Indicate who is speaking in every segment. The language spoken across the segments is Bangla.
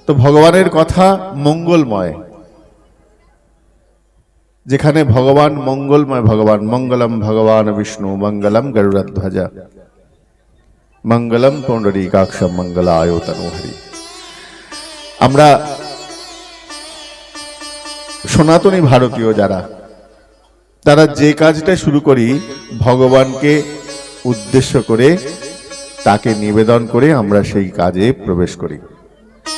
Speaker 1: তো ভগবানের কথা মঙ্গলময়, যেখানে ভগবান মঙ্গলময়, ভগবান মঙ্গলম ভগবান বিষ্ণু মঙ্গলম গরুড়ধ্বজা মঙ্গলম পুণ্ডরীকাক্ষম মঙ্গলায় তনুহরি। আমরা সনাতনী ভারতীয় যারা, তারা যে কাজটা শুরু করি ভগবানকে উদ্দেশ্য করে, তাকে নিবেদন করে আমরা সেই কাজে প্রবেশ করি।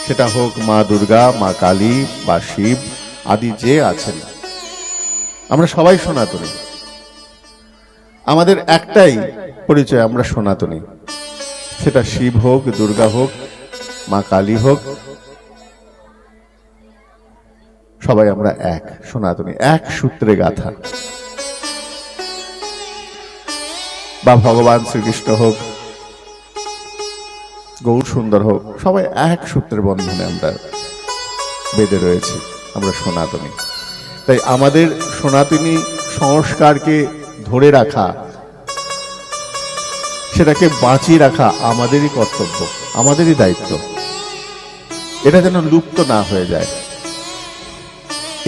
Speaker 1: সেটা হোক মা দুর্গা, মা কালী বা শিব আদি যে আছেন, আমরা সবাই সনাতনী। আমাদের একটাই পরিচয়, আমরা সনাতনী। সেটা শিব হোক, দুর্গা হোক, মা কালী হোক, সবাই আমরা এক সনাতনী, এক সূত্রে গাথা। বা ভগবান শ্রীকৃষ্ণ হোক, গৌর সুন্দর হোক, সবাই এক সূত্রের বন্ধনে আমরা বেঁধে রয়েছি, আমরা সনাতনী। তাই আমাদের সনাতনী সংস্কারকে ধরে রাখা, সেটাকে বাঁচিয়ে রাখা আমাদেরই কর্তব্য, আমাদেরই দায়িত্ব। এটা যেন লুপ্ত না হয়ে যায়।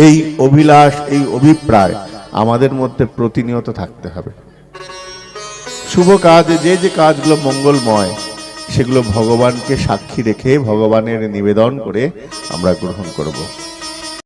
Speaker 1: এই অভিলাষ, এই অভিপ্রায় আমাদের মধ্যে প্রতিনিয়ত থাকতে হবে। শুভ কাজ, যে যে কাজগুলো মঙ্গলময়, সেগুলো ভগবানকে সাক্ষী রেখে, ভগবানের নিবেদন করে আমরা গ্রহণ করব।